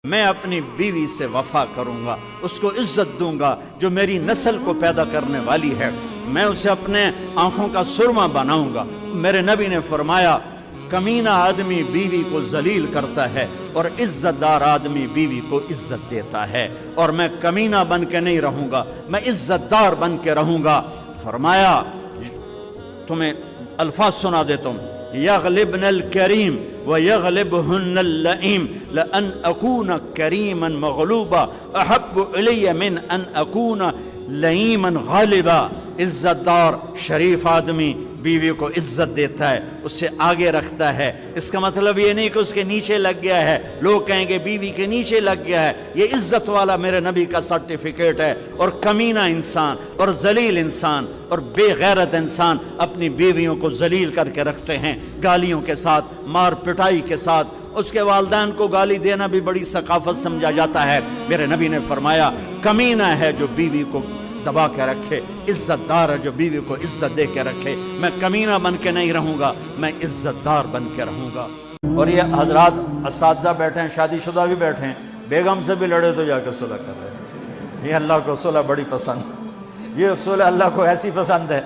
میں اپنی بیوی سے وفا کروں گا، اس کو عزت دوں گا جو میری نسل کو پیدا کرنے والی ہے، میں اسے اپنے آنکھوں کا سرما بناؤں گا۔ میرے نبی نے فرمایا کمینہ آدمی بیوی کو ذلیل کرتا ہے اور عزت دار آدمی بیوی کو عزت دیتا ہے، اور میں کمینہ بن کے نہیں رہوں گا، میں عزت دار بن کے رہوں گا۔ فرمایا تمہیں الفاظ سنا دیتا ہوں، یغلبن الکریم ویغلبہن اللئیم لأن اکون کریما مغلوبا احب علی من ان اکون لئیما غالبا۔ عزت دار شریف آدمی بیوی کو عزت دیتا ہے، اس سے آگے رکھتا ہے۔ اس کا مطلب یہ نہیں کہ اس کے نیچے لگ گیا ہے، لوگ کہیں گے بیوی کے نیچے لگ گیا ہے، یہ عزت والا میرے نبی کا سرٹیفکیٹ ہے۔ اور کمینہ انسان اور ذلیل انسان اور بے غیرت انسان اپنی بیویوں کو ذلیل کر کے رکھتے ہیں، گالیوں کے ساتھ، مار پٹائی کے ساتھ۔ اس کے والدین کو گالی دینا بھی بڑی ثقافت سمجھا جاتا ہے۔ میرے نبی نے فرمایا کمینہ ہے جو بیوی کو دبا کے رکھے، عزت دار ہے جو بیوی کو عزت دے کے رکھے۔ میں کمینہ بن کے نہیں رہوں گا، میں عزت دار بن کے رہوں گا۔ اور یہ حضرات اساتذہ بیٹھے ہیں، شادی شدہ بھی بیٹھے ہیں، بیگم سے بھی لڑے تو جا کے صلح کر رہے ہیں۔ یہ اللہ کو صلح بڑی پسند، یہ صلح اللہ کو ایسی پسند ہے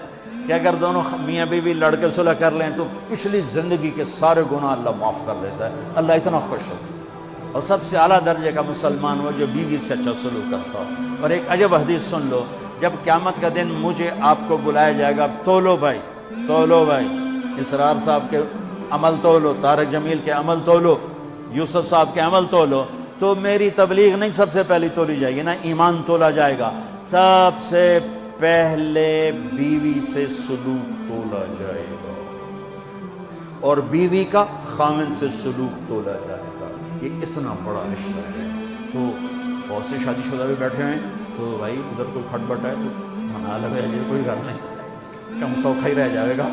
کہ اگر دونوں میاں بیوی لڑ کے صلح کر لیں تو پچھلی زندگی کے سارے گناہ اللہ معاف کر دیتا ہے۔ اللہ اتنا خوش ہوتا ہے۔ اور سب سے اعلیٰ درجے کا مسلمان ہو جو بیوی سے اچھا سلوک کرتا ہو۔ اور ایک عجب حدیث سن لو، جب قیامت کا دن مجھے آپ کو بلایا جائے گا، تولو بھائی، تولو بھائی، اسرار صاحب کے عمل تولو، طارق جمیل کے عمل تولو، یوسف صاحب کے عمل تولو، تو میری تبلیغ نہیں سب سے پہلی تولی جائے گی نا، ایمان تولا جائے گا۔ سب سے پہلے بیوی سے سلوک تولا جائے گا، اور بیوی کا خامن سے سلوک تولا جائے گا۔ یہ اتنا بڑا رشتہ ہے۔ تو بہت سے شادی شدہ بھی بیٹھے ہیں، تو بھائی ادھر کوئی کھٹ بٹ ہے تو منا لو، کوئی گھر نہیں، کم سوکھا ہی رہ جائے گا۔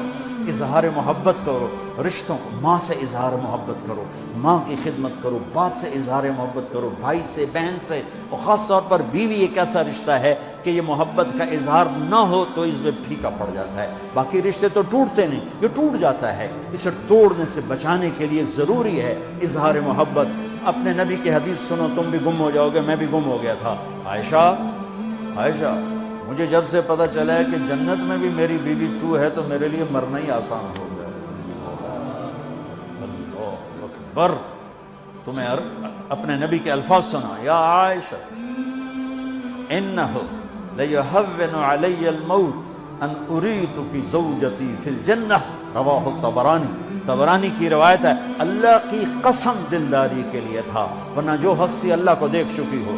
اظہار محبت کرو رشتوں کو، ماں سے اظہار محبت کرو، ماں کی خدمت کرو، باپ سے اظہار محبت کرو، بھائی سے، بہن سے، اور خاص طور پر بیوی ایک ایسا رشتہ ہے کہ یہ محبت کا اظہار نہ ہو تو اس میں پھیکا پڑ جاتا ہے۔ باقی رشتے تو ٹوٹتے نہیں، یہ ٹوٹ جاتا ہے۔ اسے توڑنے سے بچانے کے لیے ضروری ہے اظہار محبت۔ اپنے نبی کی حدیث سنو، تم بھی گم ہو جاؤ گے، میں بھی گم ہو گیا تھا۔ عائشہ مجھے جب سے پتہ چلا ہے کہ جنت میں بھی میری بیوی تو ہے تو میرے لیے مرنا ہی آسان ہو گیا۔ اللہ اکبر۔ تمہیں اپنے نبی کے الفاظ سنا، یا عائشہ انہ لیہون علی الموت ان اریتک زوجتی فی الجنہ، رواہ الطبرانی۔ طبرانی کی روایت ہے، اللہ کی قسم دلداری کے لیے تھا، ورنہ جو ہستی اللہ کو دیکھ چکی ہو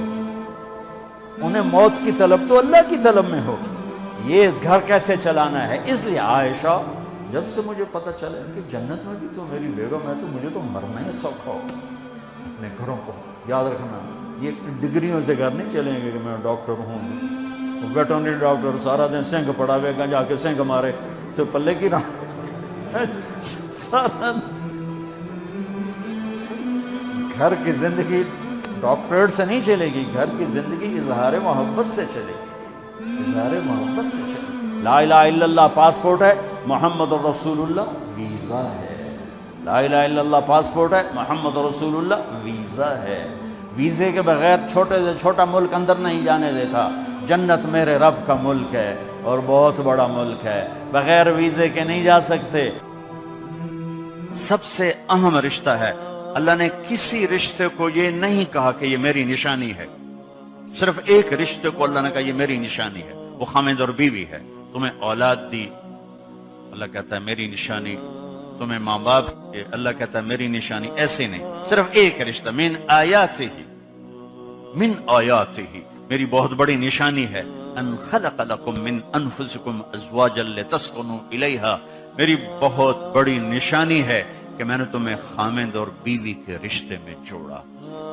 انہیں موت کی طلب تو اللہ کی طلب میں ہو، یہ گھر کیسے چلانا ہے۔ اس لیے عائشہ جب سے مجھے پتہ چلا کہ جنت میں بھی تو میری بیگم ہے تو مجھے تو مرنا ہی سوکھا ہو۔ اپنے گھروں کو یاد رکھنا، یہ ڈگریوں سے گھر نہیں چلیں گے کہ میں ڈاکٹر ہوں، ویٹرنری ڈاکٹر سارا دن سنگ پڑا ہوئے گا، جا کے سنگ مارے تو پلے کی رہا۔ سارا گھر کی زندگی ڈاکٹریٹ سے نہیں چلے گی، گھر کی زندگی اظہار محبت سے چلے گی، اظہار محبت سے چلے گی۔ لا الہ الا اللہ پاسپورٹ ہے، محمد رسول اللہ ویزا ہے۔ لا الہ الا اللہ پاسپورٹ ہے، محمد رسول اللہ ویزا ہے۔ ویزے کے بغیر چھوٹے سے چھوٹا ملک اندر نہیں جانے دیتا۔ جنت میرے رب کا ملک ہے اور بہت بڑا ملک ہے، بغیر ویزے کے نہیں جا سکتے۔ سب سے اہم رشتہ ہے، اللہ نے کسی رشتے کو یہ نہیں کہا کہ یہ میری نشانی ہے، صرف ایک رشتے کو اللہ نے کہا یہ میری نشانی ہے، وہ خامد اور بیوی ہے۔ تمہیں اولاد دی، اللہ کہتا ہے میری نشانی، تمہیں ماں باپ کے، اللہ کہتا ہے میری نشانی۔ ایسے نہیں، صرف ایک رشتہ، من آیاتہ، من آیاتہ، میری بہت بڑی نشانی ہے، ان خلق لکم من انفسکم ازواجا لتسکنوا الیہا، میری بہت بڑی نشانی ہے کہ میں نے تمہیں خامد اور بیوی کے رشتے میں جوڑا۔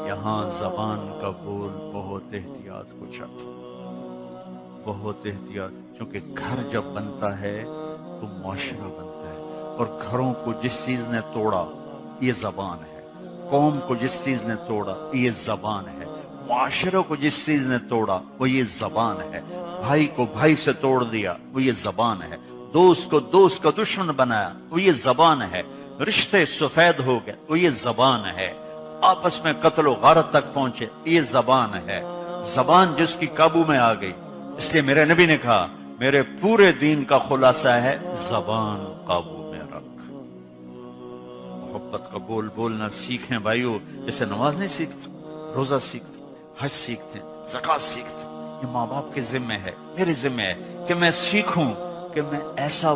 یہاں زبان کا بول بہت احتیاط کو چاہتا، بہت احتیاط، کیونکہ گھر جب بنتا ہے تو معاشرہ بنتا ہے، اور گھروں کو جس چیز نے توڑا یہ زبان ہے، قوم کو جس چیز نے توڑا یہ زبان ہے، معاشرے کو جس چیز نے توڑا وہ یہ زبان ہے، بھائی کو بھائی سے توڑ دیا وہ یہ زبان ہے، دوست کو دوست کا دشمن بنایا وہ یہ زبان ہے، رشتے سفید ہو گئے وہ یہ زبان ہے، آپس میں قتل و غارت تک پہنچے. یہ زبان ہے، زبان جس کی قابو میں آ گئی. اس لیے میرے نبی نے کہا میرے پورے دین کا خلاصہ ہے زبان قابو میں رکھ. محبت کا بول بولنا سیکھیں بھائیو، جیسے نماز نہیں سیکھتے، روزہ سیکھتے، حج سیکھتے، زکوٰۃ سیکھتے. یہ ماں باپ کے ذمہ ہے، میرے ذمہ ہے کہ میں سیکھوں کہ میں ایسا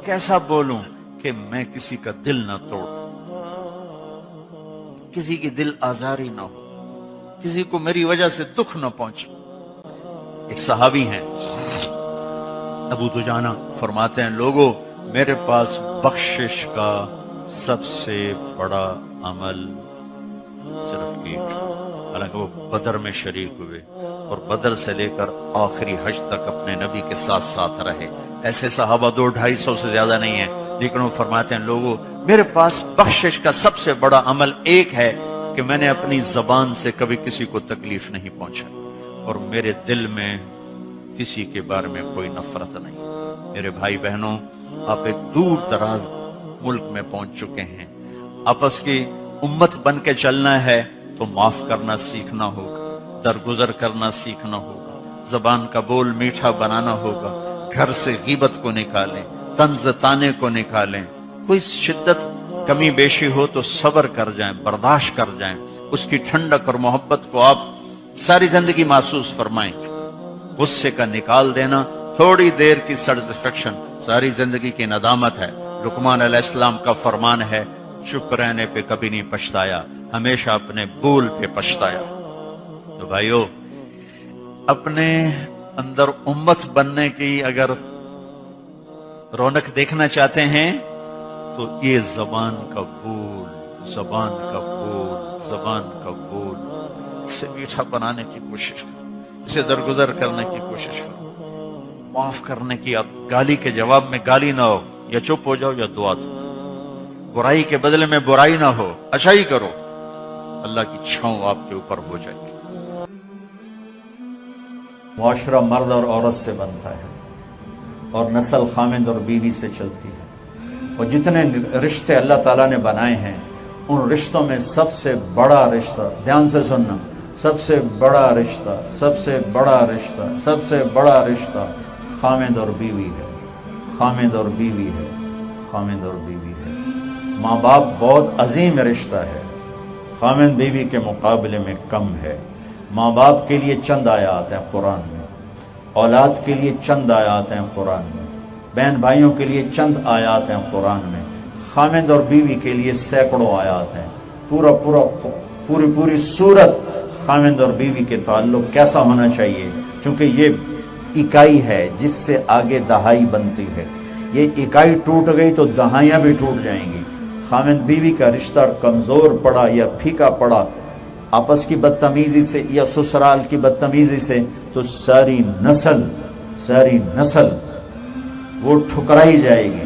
کیسا بولوں کہ میں کسی کا دل نہ توڑوں، کسی کی دل آزاری نہ ہو، کسی کو میری وجہ سے دکھ نہ پہنچے. ایک صحابی ہیں ابو دجانہ، فرماتے ہیں لوگوں میرے پاس بخشش کا سب سے بڑا عمل صرف ایک، حالانکہ وہ بدر میں شریک ہوئے اور بدر سے لے کر آخری حج تک اپنے نبی کے ساتھ ساتھ رہے. ایسے صحابہ 200-250 سے زیادہ نہیں ہیں، لیکن وہ فرماتے ہیں لوگوں میرے پاس بخشش کا سب سے بڑا عمل ایک ہے کہ میں نے اپنی زبان سے کبھی کسی کو تکلیف نہیں پہنچا اور میرے دل میں کسی کے بارے میں کوئی نفرت نہیں. میرے بھائی بہنوں، آپ ایک دور دراز ملک میں پہنچ چکے ہیں. آپس کی امت بن کے چلنا ہے تو معاف کرنا سیکھنا ہوگا، درگزر کرنا سیکھنا ہوگا، زبان کا بول میٹھا بنانا ہوگا. گھر سے غیبت کو نکالیں، طنز طانے کو نکالیں. کوئی شدت کمی بیشی ہو تو صبر کر جائیں، برداشت کر جائیں. اس کی ٹھنڈک اور محبت کو آپ ساری زندگی محسوس فرمائیں. غصے کا نکال دینا تھوڑی دیر کی سیٹسفیکشن ساری زندگی کی ندامت ہے. لقمان علیہ السلام کا فرمان ہے چپ رہنے پہ کبھی نہیں پچھتایا، ہمیشہ اپنے بول پہ پچھتایا. تو بھائیو، اپنے اندر امت بننے کی اگر رونق دیکھنا چاہتے ہیں تو یہ زبان کا بول، زبان کا بول، زبان کا بول، اسے میٹھا بنانے کی کوشش کرو، اسے درگزر کرنے کی کوشش کرو، معاف کرنے کی. گالی کے جواب میں گالی نہ ہو، یا چپ ہو جاؤ یا دعا دو. برائی کے بدلے میں برائی نہ ہو، اچھائی کرو، اللہ کی چھاؤں آپ کے اوپر ہو جائے گی. معاشرہ مرد اور عورت سے بنتا ہے اور نسل خامند اور بیوی سے چلتی ہے. اور جتنے رشتے اللہ تعالیٰ نے بنائے ہیں ان رشتوں میں سب سے بڑا رشتہ، دھیان سے سننا، سب سے بڑا رشتہ، سب سے بڑا رشتہ، سب سے بڑا رشتہ خامند اور بیوی ہے. خامند اور بیوی ہے، خامند اور بیوی ہے. ماں باپ بہت عظیم رشتہ ہے، خامند بیوی کے مقابلے میں کم ہے. ماں باپ کے لیے چند آیات ہیں قرآن میں، اولاد کے لیے چند آیات ہیں قرآن میں، بہن بھائیوں کے لیے چند آیات ہیں قرآن میں. خامند اور بیوی کے لیے سینکڑوں آیات ہیں. پوری صورت خامند اور بیوی کے تعلق کیسا ہونا چاہیے، چونکہ یہ اکائی ہے جس سے آگے دہائی بنتی ہے. یہ اکائی ٹوٹ گئی تو دہائیاں بھی ٹوٹ جائیں گی. خامند بیوی کا رشتہ کمزور پڑا یا پھیکا پڑا آپس کی بدتمیزی سے یا سسرال کی بدتمیزی سے تو ساری نسل وہ ٹھکرائی جائے گی.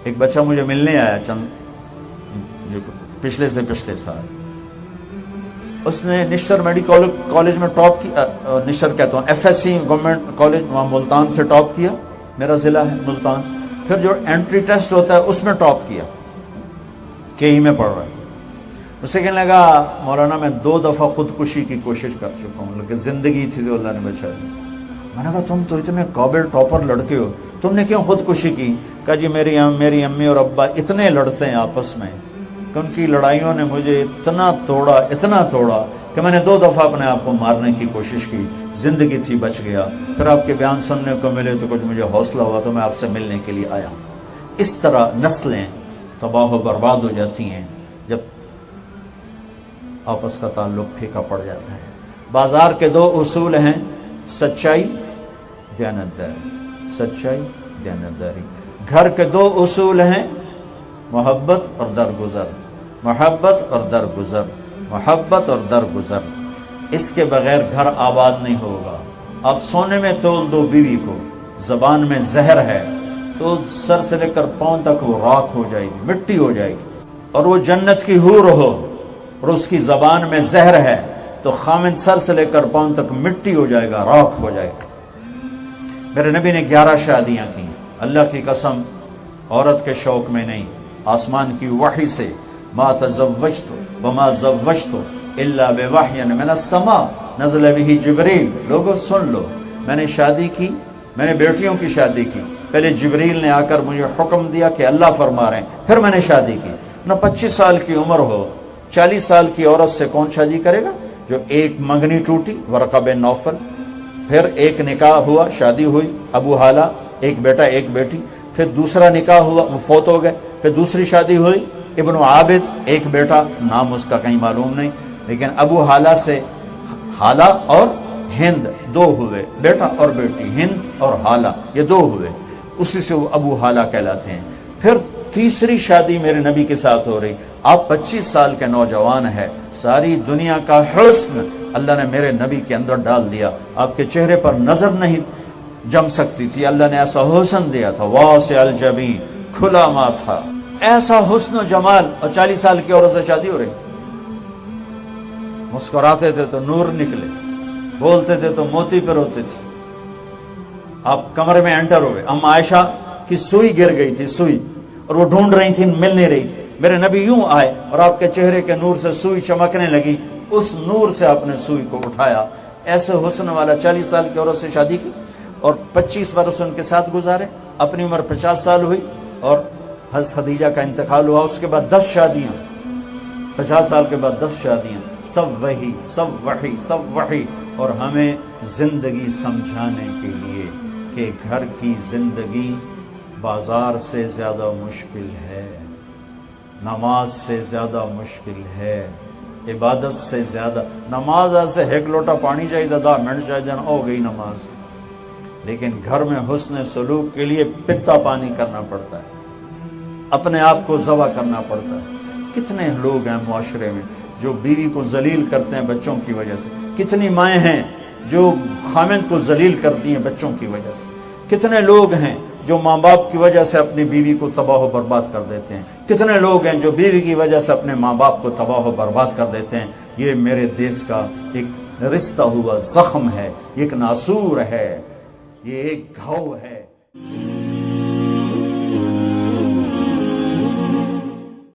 ایک بچہ مجھے ملنے آیا پچھلے سال. اس نے نشتر میڈیکل کالج میں ٹاپ کیا، نشتر کہتا ہوں FSC گورنمنٹ کالج وہاں ملتان سے ٹاپ کیا، میرا ضلع ہے ملتان. پھر جو انٹری ٹیسٹ ہوتا ہے اس میں ٹاپ کیا، KE میں پڑھ رہا ہے. اسے کہنے لگا مولانا میں 2 دفعہ خودکشی کی کوشش کر چکا ہوں لیکن زندگی تھی تو اللہ نے بچا لی. میں نے کہا تم تو اتنے قابل ٹاپر لڑکے ہو، تم نے کیوں خودکشی کی؟ کہا جی میری امی اور ابا اتنے لڑتے ہیں آپس میں کہ ان کی لڑائیوں نے مجھے اتنا توڑا کہ میں نے 2 دفعہ اپنے آپ کو مارنے کی کوشش کی، زندگی تھی بچ گیا. پھر آپ کے بیان سننے کو ملے تو کچھ مجھے حوصلہ ہوا تو میں آپ سے ملنے کے لیے آیا. اس طرح نسلیں تباہ و برباد ہو جاتی ہیں جب آپس کا تعلق پھیکا پڑ جاتا ہے. بازار کے 2 اصول ہیں، سچائی، دیانتداری. سچائی، دیانتداری. گھر کے 2 اصول ہیں، محبت اور درگزر. محبت اور درگزر. محبت اور درگزر. اس کے بغیر گھر آباد نہیں ہوگا. آپ سونے میں تول دو بیوی کو، زبان میں زہر ہے تو سر سے لے کر پاؤں تک وہ راکھ ہو جائے گی، مٹی ہو جائے گی. اور وہ جنت کی حور ہو اور اس کی زبان میں زہر ہے تو خامند سر سے لے کر پاؤں تک مٹی ہو جائے گا، راکھ ہو جائے گا. میرے نبی نے 11 شادیاں کی. اللہ کی قسم عورت کے شوق میں نہیں، آسمان کی وحی سے ما تزوجت وما زوجت الا بوحی من السماء نزل به جبریل. لوگوں سن لو، میں نے شادی کی، میں نے بیٹیوں کی شادی کی، پہلے جبریل نے آ کر مجھے حکم دیا کہ اللہ فرما رہے ہیں، پھر میں نے شادی کی. نہ 25 سال کی عمر ہو، 40 سال کی عورت سے کون شادی کرے گا؟ جو ایک منگنی ٹوٹی ورقہ بن نوفل، پھر ایک نکاح ہوا، شادی ہوئی، ابو حالہ، ایک بیٹا ایک بیٹی، پھر دوسرا نکاح ہوا، وہ فوت ہو گئے، پھر دوسری شادی ہوئی، ابن عابد، ایک بیٹا، نام اس کا کہیں معلوم نہیں، لیکن ابو حالہ سے حالہ اور ہند دو ہوئے، بیٹا اور بیٹی، ہند اور حالہ یہ دو ہوئے، اسی سے وہ ابو حالہ کہلاتے ہیں. پھر تیسری شادی میرے نبی کے ساتھ ہو رہی. آپ 25 سال کے نوجوان ہیں، ساری دنیا کا حسن اللہ نے میرے نبی کے اندر ڈال دیا. آپ کے چہرے پر نظر نہیں جم سکتی تھی، اللہ نے ایسا حسن دیا تھا، واسع الجبین، کھلا ماں تھا، ایسا حسن و جمال. اور 40 سال کی عورت سے شادی ہو رہی. مسکراتے تھے تو نور نکلے، بولتے تھے تو موتی پر ہوتے تھے. آپ کمرے میں انٹر ہوئے، اما عائشہ کی سوئی گر گئی تھی، سوئی، اور وہ ڈھونڈ رہی تھی، مل نہیں رہی تھی. میرے نبی یوں آئے اور آپ کے چہرے کے نور سے سوئی چمکنے لگی، اس نور سے آپ نے سوئی کو اٹھایا. ایسے حسن والا 40 سال کی عورت سے شادی کی اور 25 برس ان کے ساتھ گزارے. اپنی عمر 50 سال ہوئی اور حضرت خدیجہ کا انتقال ہوا. اس کے بعد 10 شادیاں، 50 سال کے بعد 10 شادیاں، سب وحی سب وحی سب وحی. اور ہمیں زندگی سمجھانے کے لیے کہ گھر کی زندگی بازار سے زیادہ مشکل ہے، نماز سے زیادہ مشکل ہے، عبادت سے زیادہ. نماز سے ایک لوٹا پانی چاہیے، 10 منٹ چاہیے، ہو گئی نماز. لیکن گھر میں حسن سلوک کے لیے پتا پانی کرنا پڑتا ہے، اپنے آپ کو ذبح کرنا پڑتا ہے. کتنے لوگ ہیں معاشرے میں جو بیوی کو ذلیل کرتے ہیں بچوں کی وجہ سے. کتنی مائیں ہیں جو خامند کو ذلیل کرتی ہیں بچوں کی وجہ سے. کتنے لوگ ہیں جو ماں باپ کی وجہ سے اپنی بیوی کو تباہ و برباد کر دیتے ہیں. کتنے لوگ ہیں جو بیوی کی وجہ سے اپنے ماں باپ کو تباہ و برباد کر دیتے ہیں. یہ میرے دیس کا ایک رشتہ ہوا زخم ہے، ایک ناسور ہے، یہ ایک گھاؤ ہے.